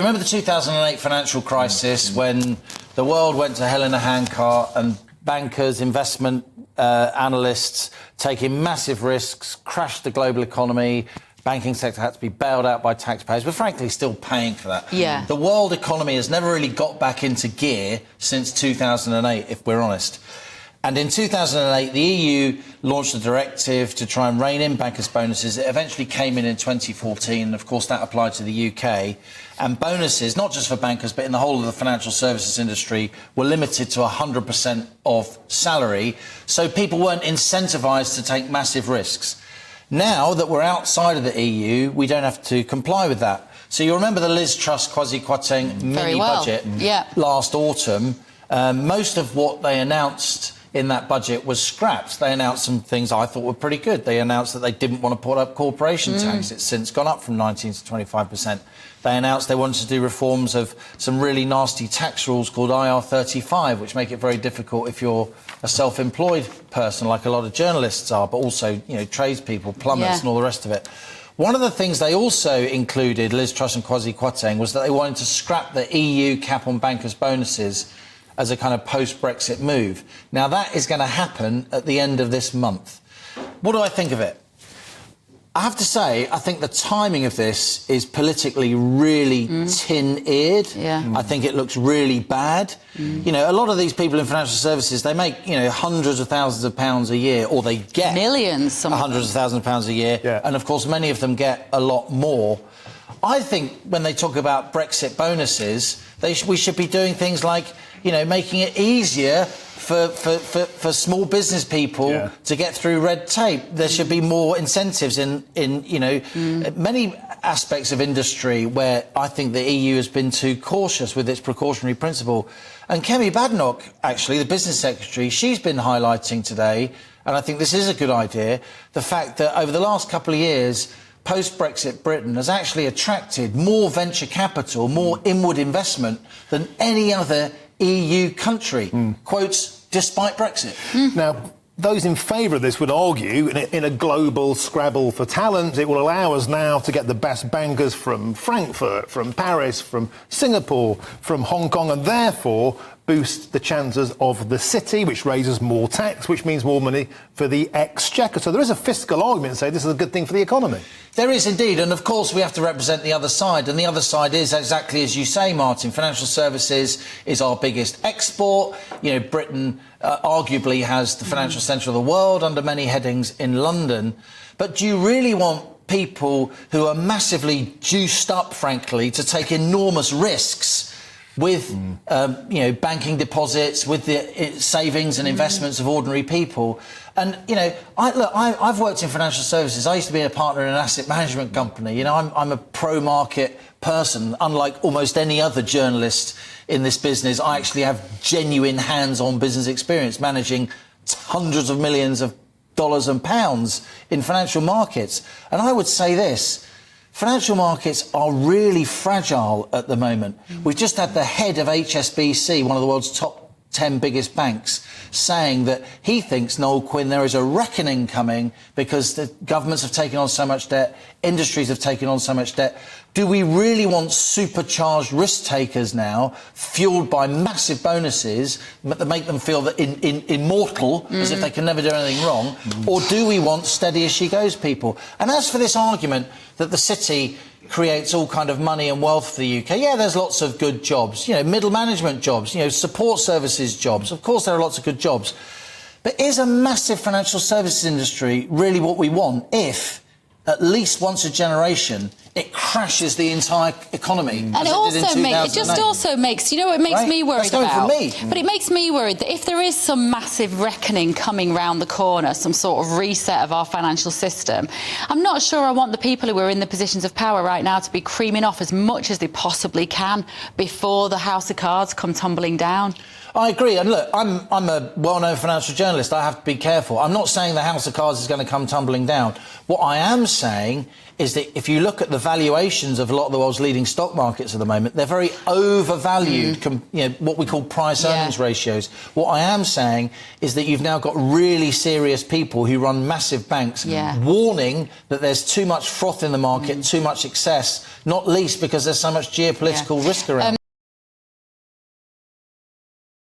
Remember the 2008 financial crisis when the world went to hell in a handcart and bankers, investment analysts taking massive risks, crashed the global economy, banking sector had to be bailed out by taxpayers. We're frankly still paying for that. Yeah. The world economy has never really got back into gear since 2008, if we're honest. And in 2008, the EU launched a directive to try and rein in bankers' bonuses. It eventually came in 2014, and of course that applied to the UK. And bonuses, not just for bankers, but in the whole of the financial services industry, were limited to 100% of salary, so people weren't incentivised to take massive risks. Now that we're outside of the EU, we don't have to comply with that. So you remember the Liz Truss Kwasi Kwarteng mini-budget last autumn. Most of what they announced in that budget was scrapped. They announced some things I thought were pretty good. They announced that they didn't want to put up corporation tax. It's since gone up from 19 to 25%. They announced they wanted to do reforms of some really nasty tax rules called IR35, which make it very difficult if you're a self-employed person, like a lot of journalists are, but also, you know, tradespeople, plumbers and all the rest of it. One of the things they also included, Liz Truss and Kwasi Kwarteng, was that they wanted to scrap the EU cap on bankers' bonuses as a kind of post-Brexit move. Now, that is going to happen at the end of this month. What do I think of it? I have to say, I think the timing of this is politically really tin-eared. I think it looks really bad. You know, a lot of these people in financial services, they make, you know, hundreds of thousands of pounds a year, or they get millions, hundreds of thousands of pounds a year. And, of course, many of them get a lot more. I think when they talk about Brexit bonuses, we should be doing things like, you know, making it easier for small business people to get through red tape. There should be more incentives in you know, many aspects of industry where I think the EU has been too cautious with its precautionary principle. And Kemi Badenoch, actually, the business secretary, she's been highlighting today, and I think this is a good idea, the fact that over the last couple of years, post-Brexit Britain has actually attracted more venture capital, more inward investment than any other EU country, quotes, despite Brexit. Now, those in favour of this would argue, in a global scrabble for talent, it will allow us now to get the best bankers from Frankfurt, from Paris, from Singapore, from Hong Kong, and therefore boost the chances of the city, which raises more tax, which means more money for the exchequer. So there is a fiscal argument to say this is a good thing for the economy. There is indeed, and of course we have to represent the other side, and the other side is exactly as you say, Martin. Financial services is our biggest export. You know, Britain arguably has the financial centre of the world under many headings in London. But do you really want people who are massively juiced up, frankly, to take enormous risks with, you know, banking deposits, with the savings and investments of ordinary people? And, you know, I've worked in financial services. I used to be a partner in an asset management company. You know, I'm a pro-market person. Unlike almost any other journalist in this business, I actually have genuine hands-on business experience managing hundreds of millions of dollars and pounds in financial markets. And I would say this: financial markets are really fragile at the moment. We've just had the head of HSBC, one of the world's top 10 biggest banks, saying that he thinks, Noel Quinn, there is a reckoning coming because the governments have taken on so much debt, industries have taken on so much debt. Do we really want supercharged risk takers now, fueled by massive bonuses that make them feel that immortal, as if they can never do anything wrong? Or do we want steady as she goes people? And as for this argument that the city creates all kind of money and wealth for the UK, yeah, there's lots of good jobs, you know, middle management jobs, you know, support services jobs. Of course, there are lots of good jobs. But is a massive financial services industry really what we want if, at least once a generation, it crashes the entire economy? And it just also makes, you know, it makes me worried about. But it makes me worried that if there is some massive reckoning coming round the corner, some sort of reset of our financial system, I'm not sure I want the people who are in the positions of power right now to be creaming off as much as they possibly can before the house of cards come tumbling down. I agree. And look, I'm a well-known financial journalist. I have to be careful. I'm not saying the house of cards is going to come tumbling down. What I am saying is that if you look at the valuations of a lot of the world's leading stock markets at the moment, they're very overvalued, what we call price-earnings ratios. What I am saying is that you've now got really serious people who run massive banks warning that there's too much froth in the market, too much excess, not least because there's so much geopolitical risk around.